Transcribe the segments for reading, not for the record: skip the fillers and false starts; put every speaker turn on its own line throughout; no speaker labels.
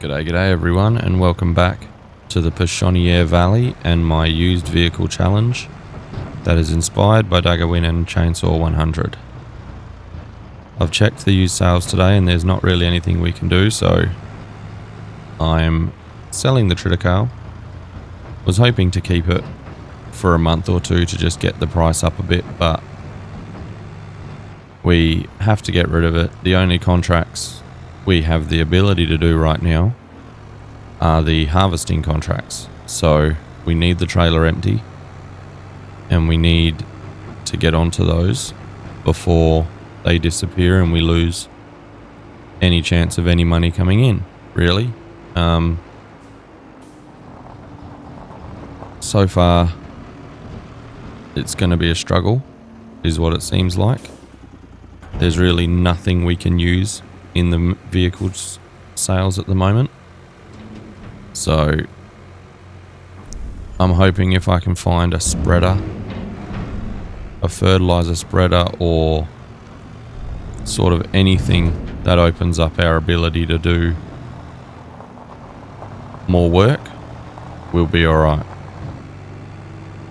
G'day everyone, and welcome back to the Pichonnière Valley and my used vehicle challenge that is inspired by Daggerwin and Chainsaw 100. I've checked the used sales today and there's not really anything we can do, so I'm selling the Triticale. Was hoping to keep it for a month or two to just get the price up a bit, but we have to get rid of it. The only contracts we have the ability to do right now are the harvesting contracts. So we need the trailer empty and we need to get onto those before they disappear and we lose any chance of any money coming in, really. So far it's going to be a struggle, is what it seems like. There's really nothing we can use in the vehicles sales at the moment. So I'm hoping if I can find a spreader, a fertilizer spreader, or sort of anything that opens up our ability to do more work, we'll be alright.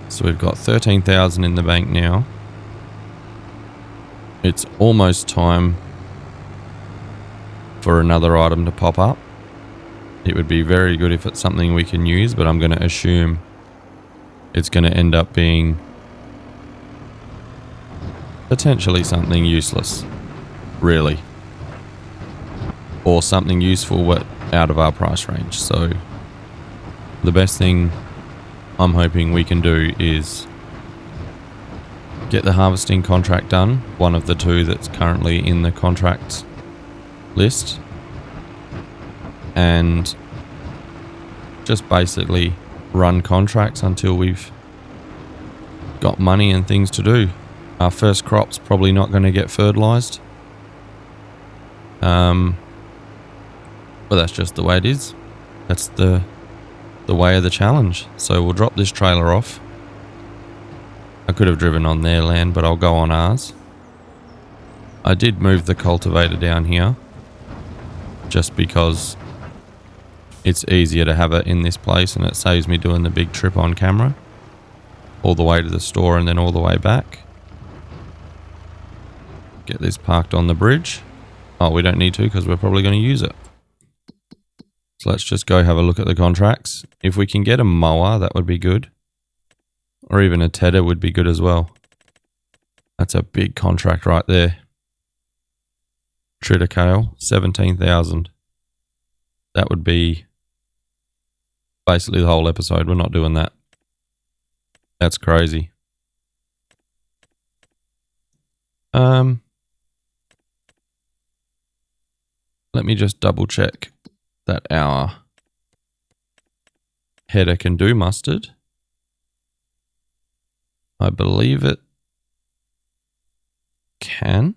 So we've got 13,000 in the bank now. It's almost time for another item to pop up. It would be very good if it's something we can use, but I'm going to assume it's going to end up being potentially something useless, really, or something useful but out of our price range. So the best thing I'm hoping we can do is get the harvesting contract done, one of the two that's currently in the contracts list, and just basically run contracts until we've got money and things to do. Our first crop's probably not going to get fertilized, but that's just the way it is. That's the way of the challenge. So we'll drop this trailer off. I could have driven on their land, but I'll go on ours. I did move the cultivator down here just because it's easier to have it in this place and it saves me doing the big trip on camera all the way to the store and then all the way back. Get this parked on the bridge. Oh, we don't need to because we're probably going to use it. So let's just go have a look at the contracts. If we can get a mower, that would be good. Or even a tedder would be good as well. That's a big contract right there. Triticale, 17,000. That would be basically the whole episode. We're not doing that. That's crazy. Let me just double check that our header can do mustard. I believe it can.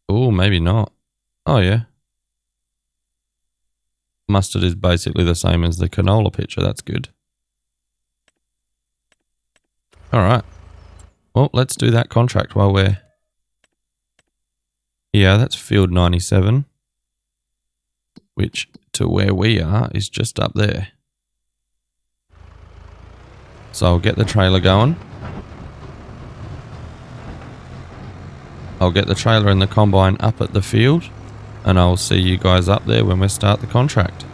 Oh, maybe not. Oh, yeah. Mustard is basically the same as the canola picture. That's good. All right. Well, let's do that contract while we're... Yeah, that's field 97, which to where we are is just up there. So I'll get the trailer going. I'll get the trailer and the combine up at the field and I'll see you guys up there when we start the contract.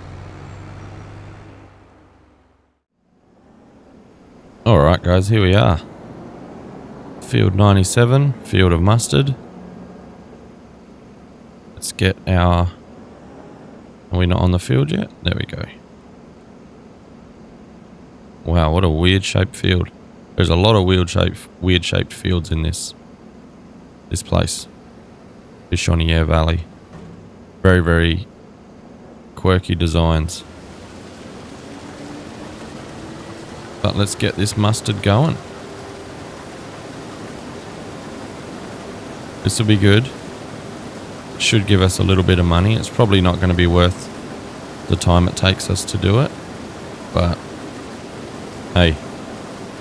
Alright guys, here we are. Field 97, field of mustard. Let's get our... Are we not on the field yet? There we go. Wow, what a weird shaped field. There's a lot of weird shaped fields in this place. Pichonnière Valley. Very, very quirky designs. But let's get this mustard going. This will be good. Should give us a little bit of money. It's probably not going to be worth the time it takes us to do it, but hey,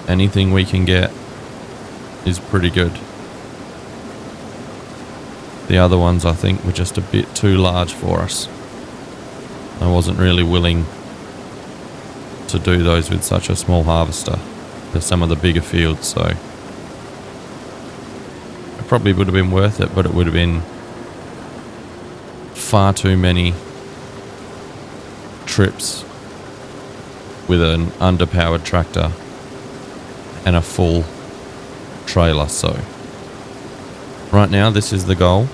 anything we can get is pretty good. The other ones I think were just a bit too large for us. I wasn't really willing to do those with such a small harvester. There's some of the bigger fields, so it probably would have been worth it, but it would have been far too many trips with an underpowered tractor and a full trailer. So right now this is the goal.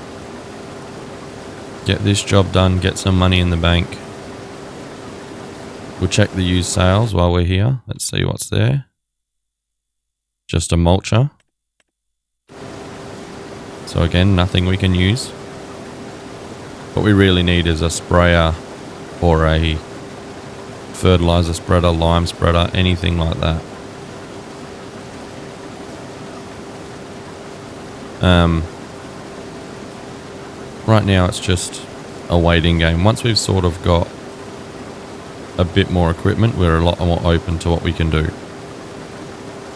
Get this job done, get some money in the bank. We'll check the used sales while we're here. Let's see what's there. Just a mulcher. So again, nothing we can use. What we really need is a sprayer or a fertilizer spreader, lime spreader, anything like that. Right now it's just a waiting game. Once we've sort of got a bit more equipment, we're a lot more open to what we can do.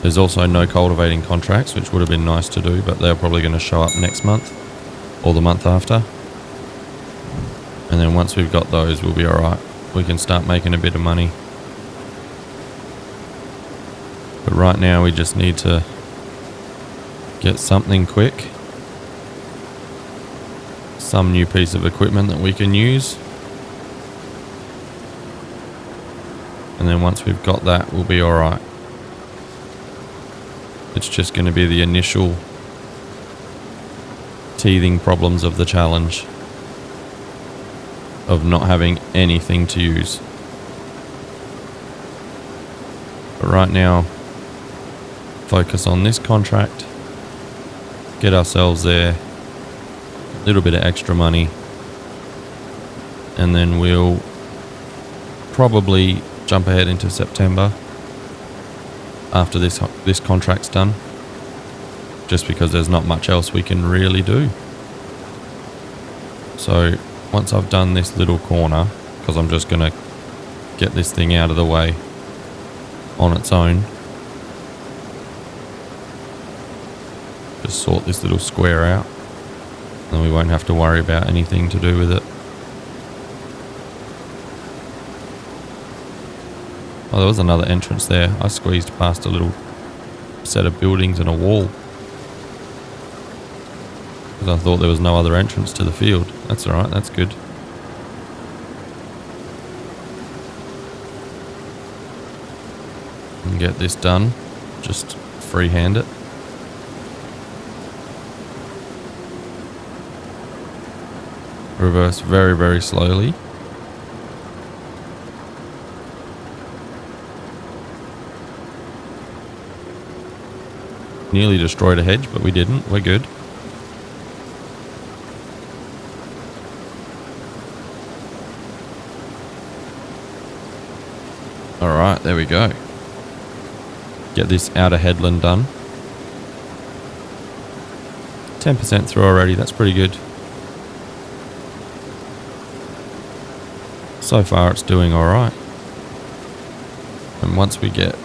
There's also no cultivating contracts, which would have been nice to do, but they're probably going to show up next month or the month after. And then once we've got those, we'll be alright. We can start making a bit of money. But right now we just need to get something quick. Some new piece of equipment that we can use. And then once we've got that, we'll be alright. It's just going to be the initial teething problems of the challenge of not having anything to use. But right now, focus on this contract, get ourselves there, a little bit of extra money, and then we'll probably jump ahead into September after this contract's done, just because there's not much else we can really do. So once I've done this little corner, because I'm just going to get this thing out of the way on its own, just sort this little square out, and we won't have to worry about anything to do with it. Oh, there was another entrance there. I squeezed past a little set of buildings and a wall because I thought there was no other entrance to the field. That's alright, that's good. And get this done. Just freehand it. Reverse very, very slowly. Nearly destroyed a hedge, but we didn't. We're good. Alright, there we go. Get this outer headland done. 10% through already, that's pretty good. So far it's doing alright. And once we get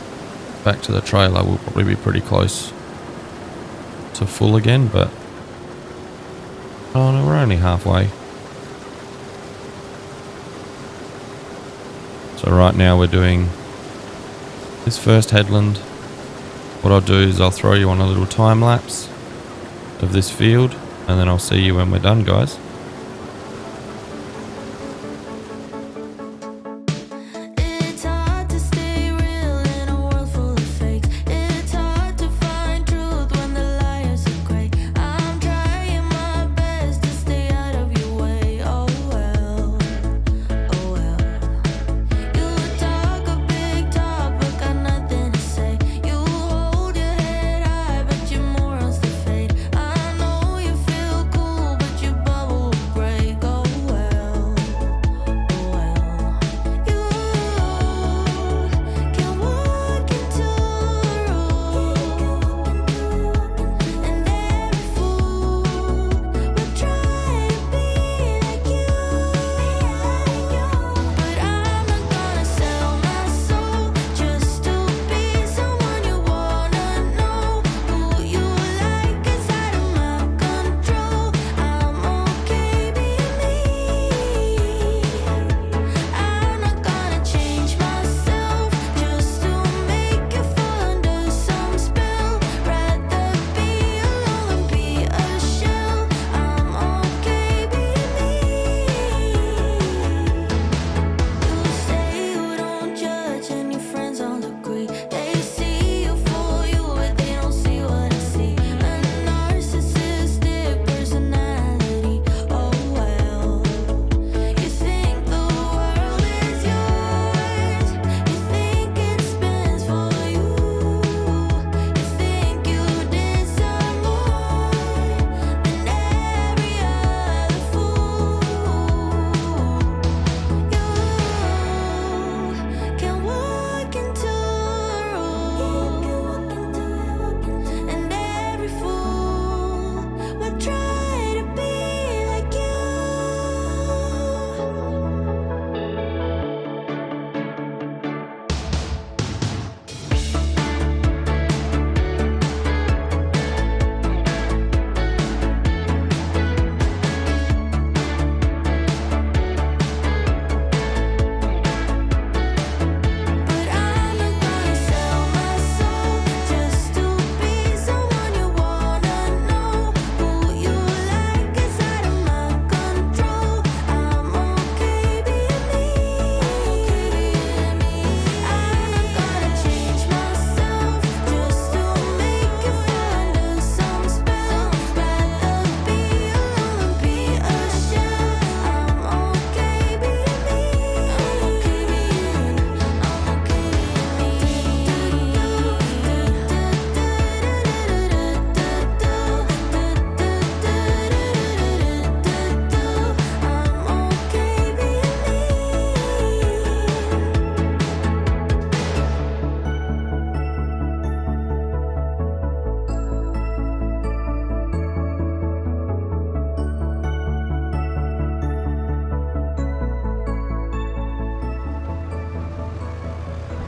back to the trailer, we'll probably be pretty close to full again, but oh no, we're only halfway. So right now we're doing this first headland. What I'll do is I'll throw you on a little time lapse of this field, and then I'll see you when we're done, guys.
Bubble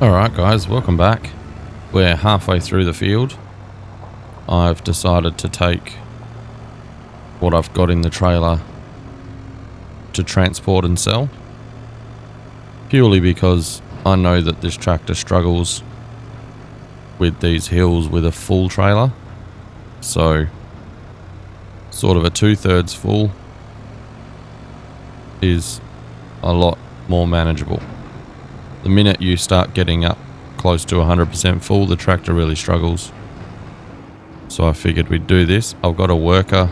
Alright guys, welcome back. We're halfway through the field. I've decided to take what I've got in the trailer to transport and sell. Purely because I know that this tractor struggles with these hills with a full trailer. So, sort of a 2/3 full is a lot more manageable. The minute you start getting up close to 100% full, the tractor really struggles. So I figured we'd do this. I've got a worker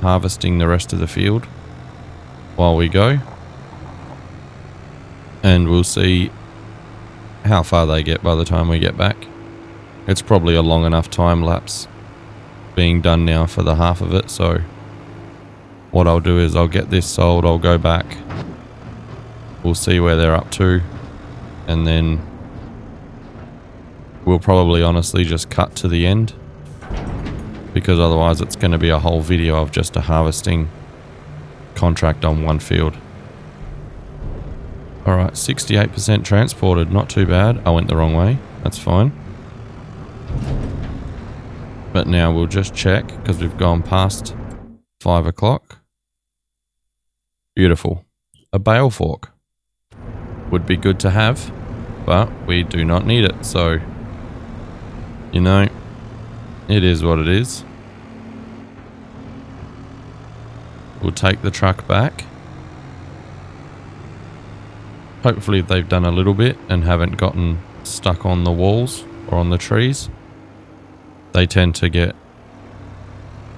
harvesting the rest of the field while we go. And we'll see how far they get by the time we get back. It's probably a long enough time lapse being done now for the half of it. So what I'll do is I'll get this sold, I'll go back. We'll see where they're up to. And then we'll probably honestly just cut to the end, because otherwise it's going to be a whole video of just a harvesting contract on one field. Alright, 68% transported, not too bad. I went the wrong way, that's fine. But now we'll just check, because we've gone past 5 o'clock. Beautiful. A bale fork. Would be good to have, but we do not need it, so you know, it is what it is. We'll take the truck back. Hopefully they've done a little bit and haven't gotten stuck on the walls or on the trees. They tend to get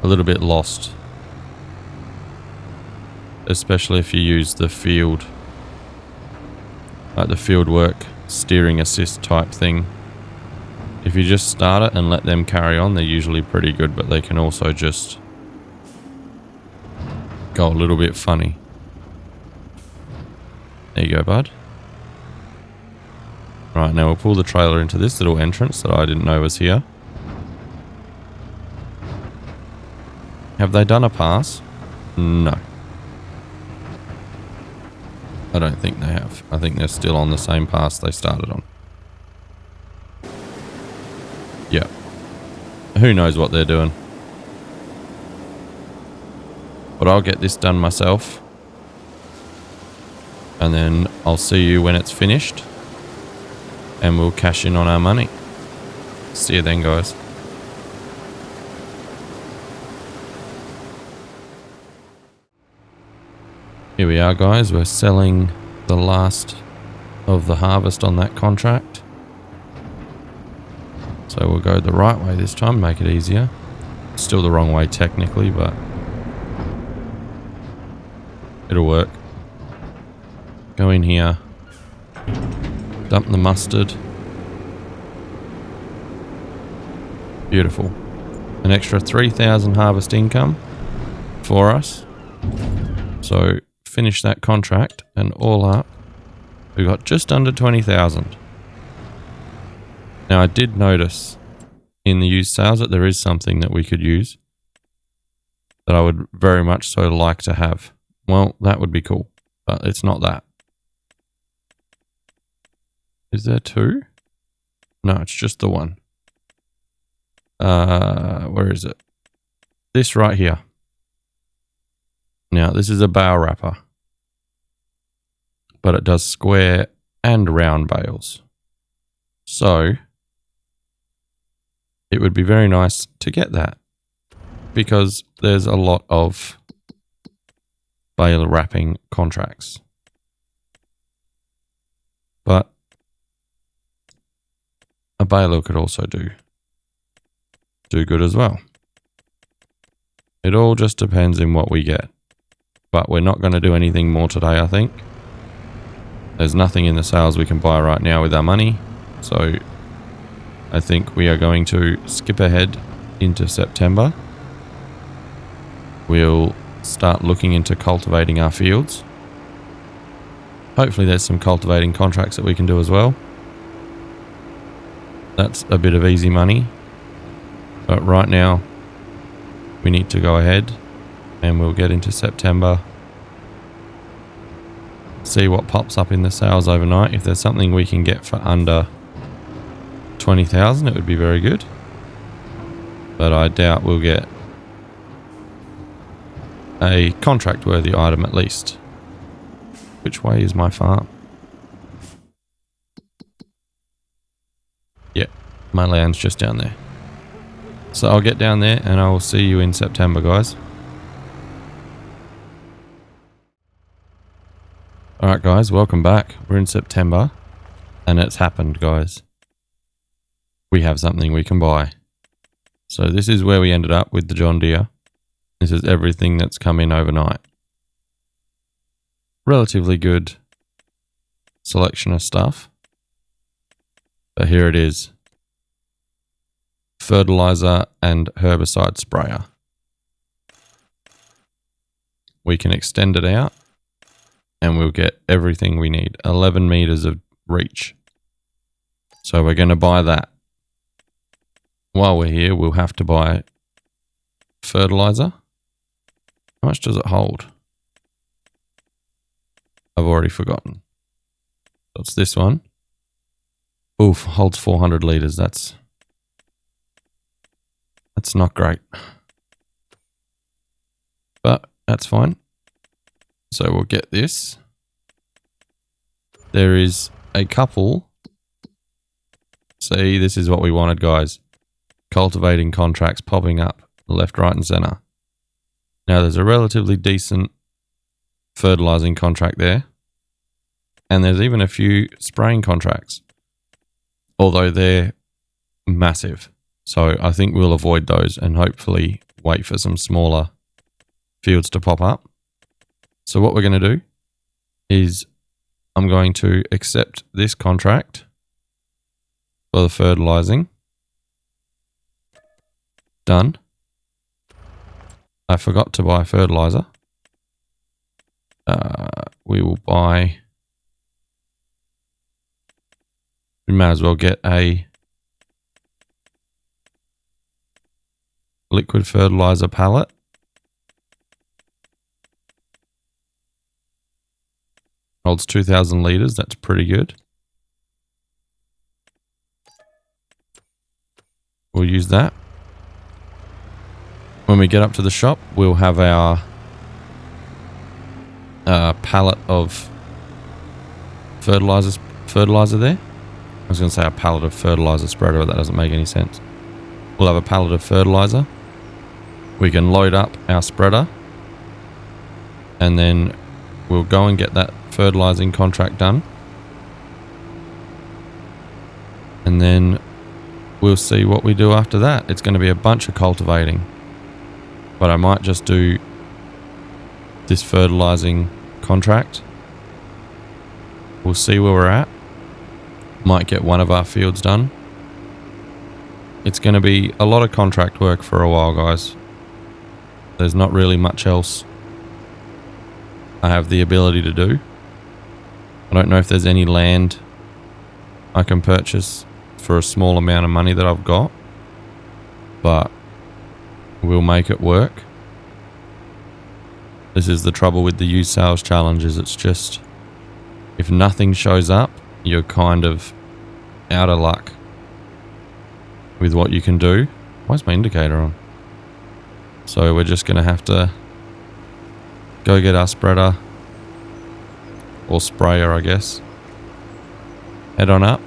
a little bit lost, especially if you use the field, like the field work steering assist type thing. If you just start it and let them carry on, they're usually pretty good, but they can also just go a little bit funny. There you go, bud. Right, now we'll pull the trailer into this little entrance that I didn't know was here. Have they done a pass? No. I don't think they have. I think they're still on the same pass they started on. Yeah. Who knows what they're doing. But I'll get this done myself. And then I'll see you when it's finished. And we'll cash in on our money. See you then, guys. Here we are, guys. We're selling the last of the harvest on that contract. So we'll go the right way this time, make it easier. Still the wrong way technically, but it'll work. Go in here. Dump the mustard. Beautiful. An extra 3,000 harvest income for us. So finish that contract and all up, we got just under 20,000. Now I did notice in the used sales that there is something that we could use that I would very much so like to have. Well, that would be cool, but it's not that. Is there two? No, it's just the one. Where is it? This right here. Now, this is a bale wrapper, but it does square and round bales. So, it would be very nice to get that, because there's a lot of bale wrapping contracts. But a baler could also do good as well. It all just depends on what we get. But we're not going to do anything more today, I think. There's nothing in the sales we can buy right now with our money. So I think we are going to skip ahead into September. We'll start looking into cultivating our fields. Hopefully there's some cultivating contracts that we can do as well. That's a bit of easy money. But right now, we need to go ahead and we'll get into September. See what pops up in the sales overnight. If there's something we can get for under 20,000, it would be very good. But I doubt we'll get a contract-worthy item at least. Which way is my farm? Yeah, my land's just down there. So I'll get down there and I will see you in September, guys. Alright guys, welcome back. We're in September and it's happened, guys. We have something we can buy. So this is where we ended up with the John Deere. This is everything that's come in overnight. Relatively good selection of stuff. But here it is. Fertilizer and herbicide sprayer. We can extend it out and we'll get everything we need. 11 meters of reach. So we're going to buy that. While we're here, we'll have to buy fertilizer. How much does it hold? I've already forgotten. So it's this one. Oof, holds 400 liters. That's not great. But that's fine. So we'll get this. There is a couple. See, this is what we wanted, guys. Cultivating contracts popping up left, right, and center. Now there's a relatively decent fertilizing contract there. And there's even a few spraying contracts. Although they're massive. So I think we'll avoid those and hopefully wait for some smaller fields to pop up. So what we're going to do is I'm going to accept this contract for the fertilizing. Done. I forgot to buy fertilizer. We will buy... We may as well get a liquid fertilizer pallet. Holds 2,000 liters. That's pretty good. We'll use that. When we get up to the shop, we'll have our pallet of fertilizer there. I was going to say a pallet of fertilizer spreader, but that doesn't make any sense. We'll have a pallet of fertilizer. We can load up our spreader. And then we'll go and get that fertilizing contract done. And then we'll see what we do after that. It's going to be a bunch of cultivating. But I might just do this fertilizing contract. We'll see where we're at. Might get one of our fields done. It's going to be a lot of contract work for a while, guys. There's not really much else I have the ability to do. I don't know if there's any land I can purchase for a small amount of money that I've got. But we'll make it work. This is the trouble with the used sales challenges. It's just, if nothing shows up, you're kind of out of luck with what you can do. Why is my indicator on? So we're just going to have to go get our spreader or sprayer, I guess. Head on up.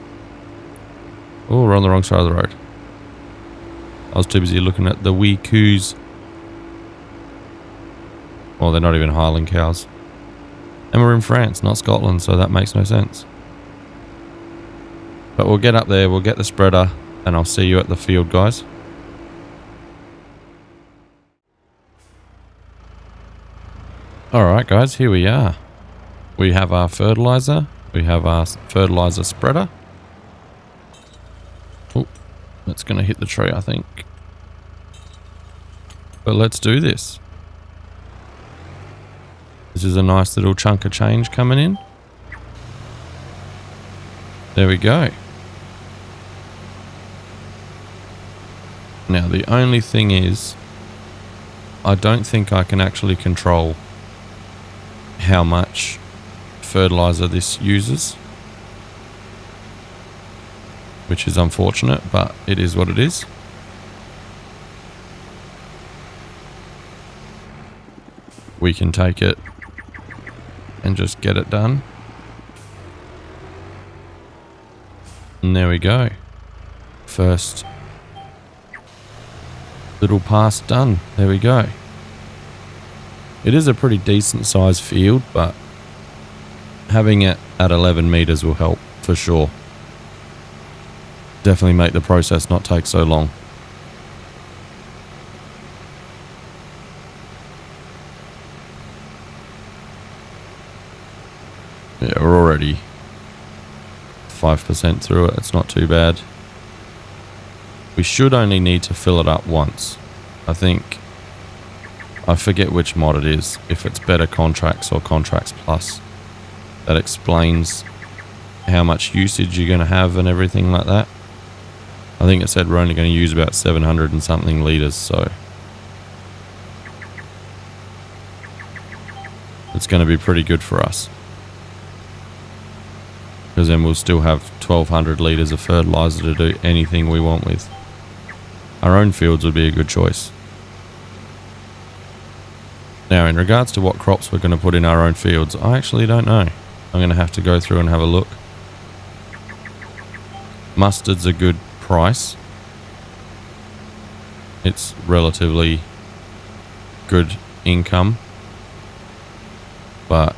Oh, we're on the wrong side of the road. I was too busy looking at the wee coos. Well, they're not even Highland cows. And we're in France, not Scotland, so that makes no sense. But we'll get up there, we'll get the spreader, and I'll see you at the field, guys. Alright guys, here we are. We have our fertilizer. We have our fertilizer spreader. Oh, that's going to hit the tree, I think. But let's do this. This is a nice little chunk of change coming in. There we go. Now the only thing is, I don't think I can actually control how much fertilizer this uses. which is unfortunate, but it is what it is. We can take it and just get it done. And there we go. First little pass done. There we go. It is a pretty decent sized field, but having it at 11 meters will help for sure. Definitely make the process not take so long. Yeah, we're already 5% through it. It's not too bad. We should only need to fill it up once. I think, I forget which mod it is, if it's Better Contracts or Contracts Plus. That explains how much usage you're going to have and everything like that. I think it said we're only going to use about 700 and something litres, so it's going to be pretty good for us. Because then we'll still have 1200 litres of fertilizer to do anything we want with. Our own fields would be a good choice. Now, in regards to what crops we're going to put in our own fields, I actually don't know. I'm going to have to go through and have a look. Mustard's a good price. It's relatively good income, but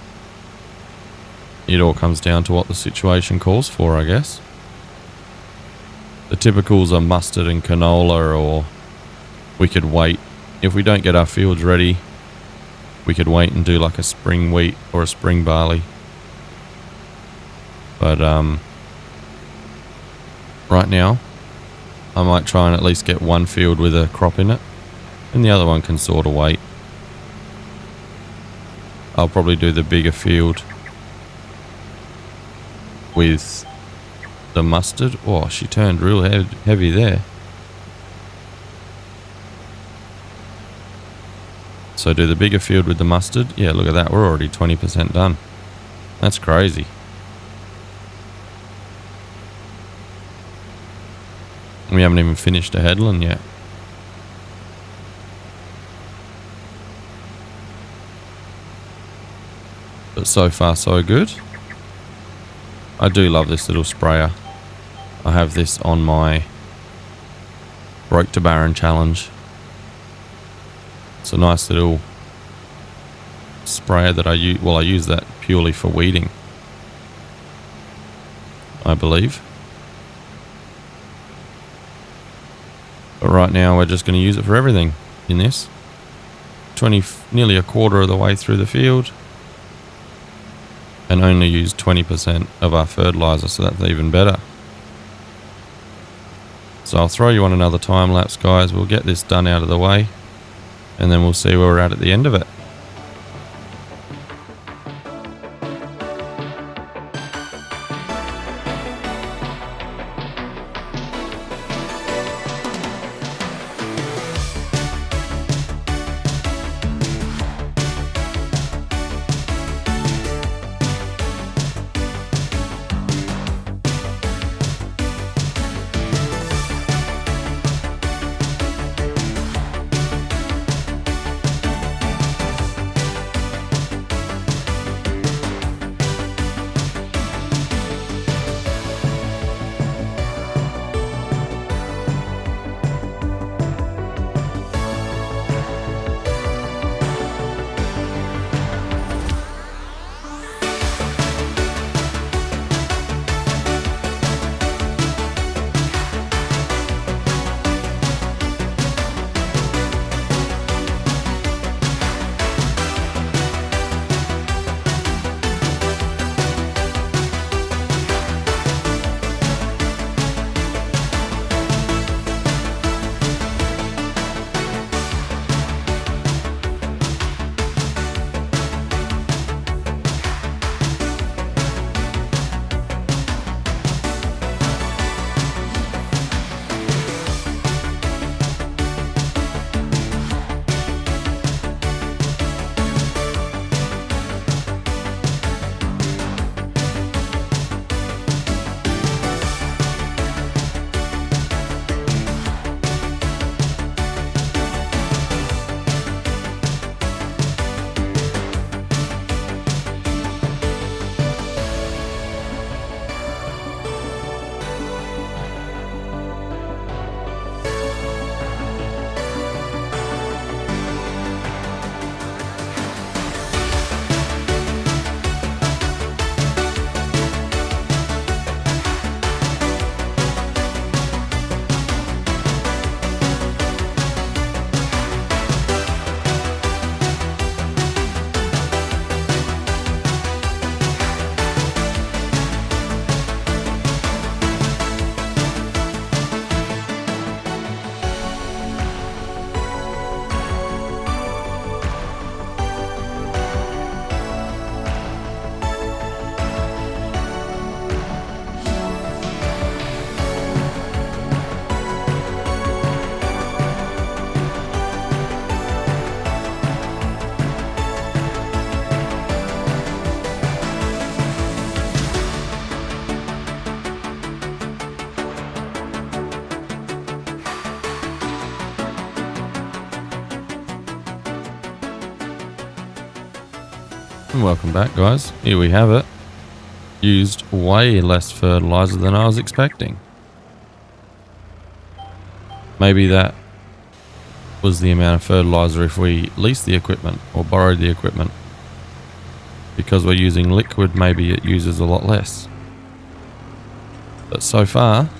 it all comes down to what the situation calls for, I guess. The typicals are mustard and canola, or we could wait. If we don't get our fields ready, we could wait and do like a spring wheat or a spring barley. But right now, I might try and at least get one field with a crop in it, and the other one can sort of wait. I'll probably do the bigger field with the mustard. Oh, she turned real heavy there. So do the bigger field with the mustard. Yeah, look at that. We're already 20% done. That's crazy. We haven't even finished a headland yet. But so far so good. I do love this little sprayer. I have this on my Broke to Barren challenge. It's a nice little sprayer that I use. Well, I use that purely for weeding, I believe. But right now we're just going to use it for everything in this. Nearly a quarter of the way through the field, and only use 20% of our fertilizer, so that's even better. So I'll throw you on another time lapse, guys. We'll get this done out of the way, and then we'll see where we're at the end of it. And welcome back, guys. Here we have it. Used way less fertilizer than I was expecting. Maybe that was the amount of fertilizer if we leased the equipment or borrowed the equipment. Because we're using liquid, maybe it uses a lot less. But so far,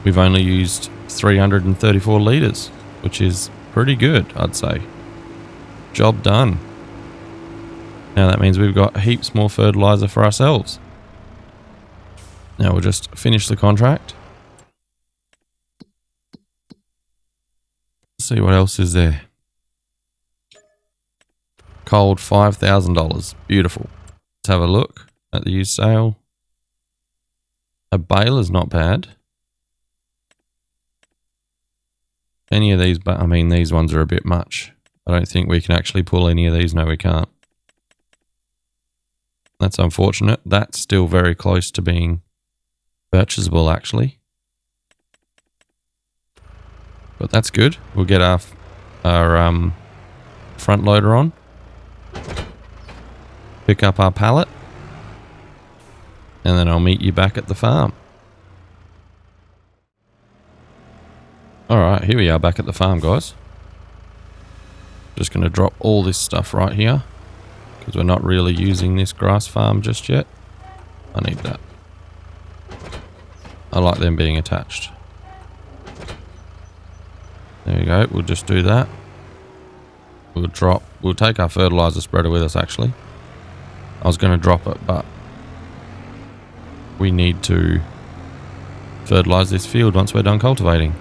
we've only used 334 litres, which is pretty good, I'd say. Job done. Now that means we've got heaps more fertilizer for ourselves. Now we'll just finish the contract. See what else is there. Cold $5,000. Beautiful. Let's have a look at the used sale. A baler's not bad. Any of these, but I mean these ones are a bit much. I don't think we can actually pull any of these. No, we can't. That's unfortunate. That's still very close to being purchasable, actually. But that's good. We'll get our front loader on. Pick up our pallet. And then I'll meet you back at the farm. Alright, here we are back at the farm, guys. Just going to drop all this stuff right here. Because we're not really using this grass farm just yet. I need that. I like them being attached. There we go. We'll just do that. We'll take our fertilizer spreader with us, actually. I was going to drop it, but we need to fertilize this field once we're done cultivating.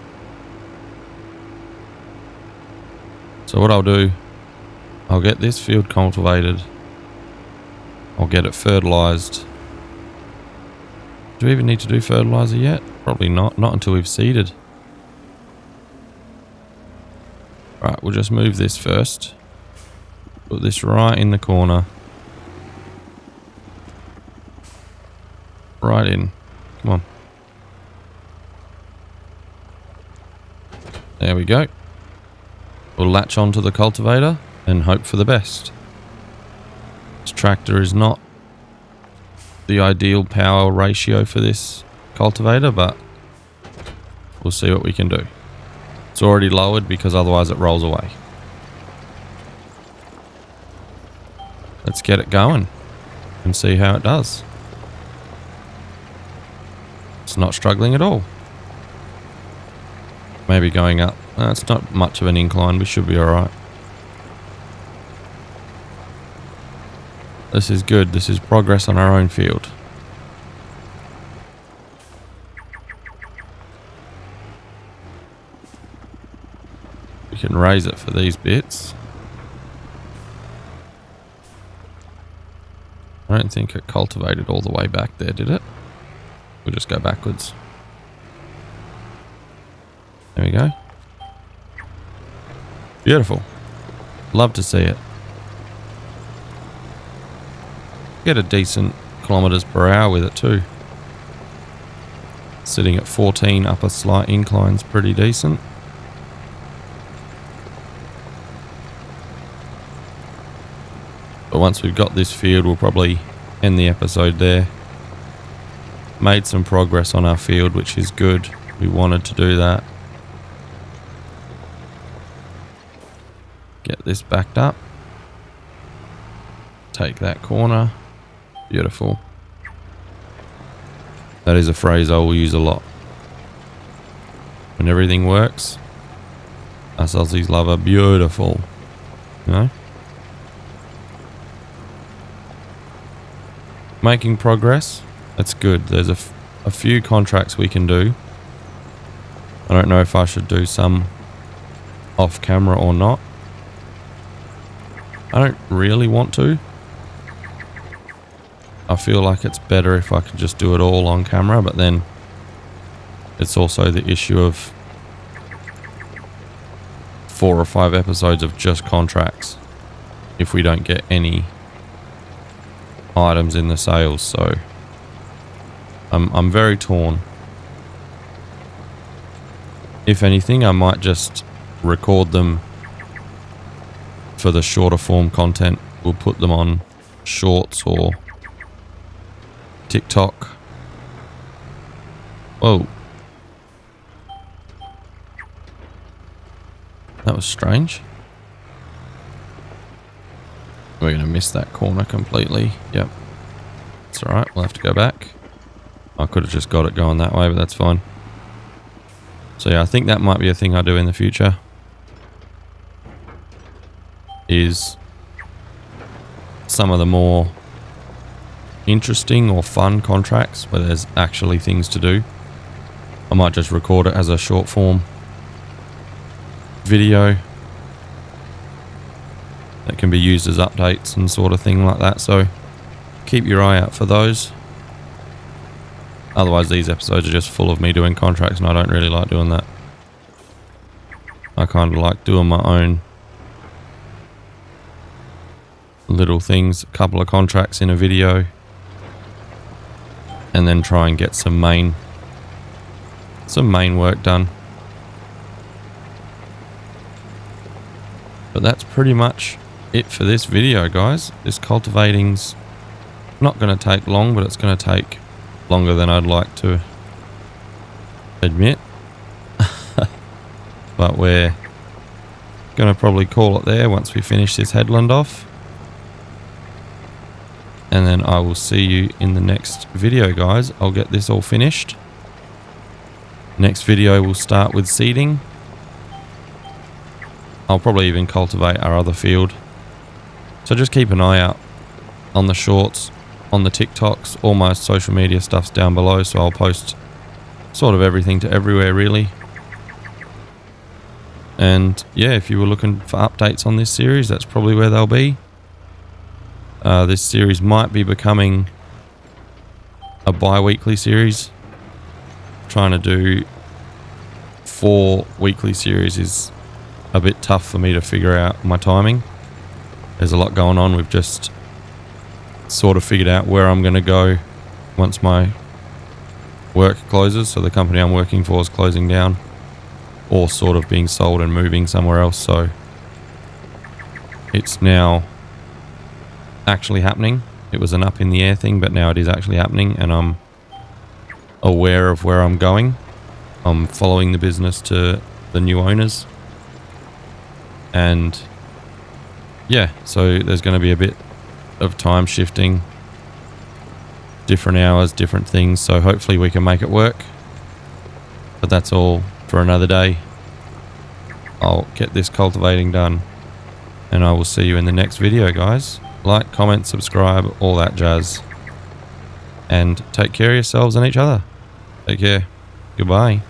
So what I'll do, I'll get this field cultivated. I'll get it fertilized. Do we even need to do fertilizer yet? Probably not. Not until we've seeded. Right, we'll just move this first. Put this right in the corner. Right in. Come on. There we go. We'll latch onto the cultivator and hope for the best. This tractor is not the ideal power ratio for this cultivator, but we'll see what we can do. It's already lowered because otherwise it rolls away. Let's get it going and see how it does. It's not struggling at all. Maybe going up. It's not much of an incline. We should be alright. This is good. This is progress on our own field. We can raise it for these bits. I don't think it cultivated all the way back there, did it? We'll just go backwards. There we go. Beautiful. Love to see it. Get a decent kilometers per hour with it too. Sitting at 14 up a slight incline's pretty decent. But once we've got this field, we'll probably end the episode there. Made some progress on our field, which is good. We wanted to do that. Get this backed up. Take that corner. Beautiful. That is a phrase I will use a lot. When everything works, us Aussies love a beautiful. You know? Making progress. That's good. There's a few contracts we can do. I don't know if I should do some off camera or not. I don't really want to. I feel like it's better if I could just do it all on camera, but then it's also the issue of 4 or 5 episodes of just contracts if we don't get any items in the sales, so I'm very torn. If anything, I might just record them for the shorter form content we'll put them on shorts or TikTok. Whoa. That was strange. We're going to miss that corner completely. Yep. It's alright, we'll have to go back. I could have just got it going that way, but that's fine. So yeah, I think that might be a thing I do in the future. Is some of the more interesting or fun contracts where there's actually things to do. I might just record it as a short form video that can be used as updates and sort of thing like that. So keep your eye out for those. Otherwise these episodes are just full of me doing contracts, and I don't really like doing that. I kind of like doing my own little things, a couple of contracts in a video, and then try and get some main work done. But that's pretty much it for this video, guys. This cultivating's not going to take long, but it's going to take longer than I'd like to admit. But we're going to probably call it there once we finish this headland off. And then I will see you in the next video, guys. I'll get this all finished. Next video we'll start with seeding. I'll probably even cultivate our other field. So just keep an eye out on the shorts, on the TikToks. All my social media stuff's down below, so I'll post sort of everything to everywhere really. And yeah, if you were looking for updates on this series, that's probably where they'll be. This series might be becoming a bi-weekly series. Trying to do 4 weekly series is a bit tough for me to figure out my timing. There's a lot going on. We've just sort of figured out where I'm going to go once my work closes. So the company I'm working for is closing down, or sort of being sold and moving somewhere else. So it's now actually happening. It was an up in the air thing, but now it is actually happening, and I'm aware of where I'm going. I'm following the business to the new owners, and yeah, so there's going to be a bit of time shifting, different hours, different things, so hopefully we can make it work. But that's all for another day. I'll get this cultivating done, and I will see you in the next video, guys. Like, comment, subscribe, all that jazz. And take care of yourselves and each other. Take care. Goodbye.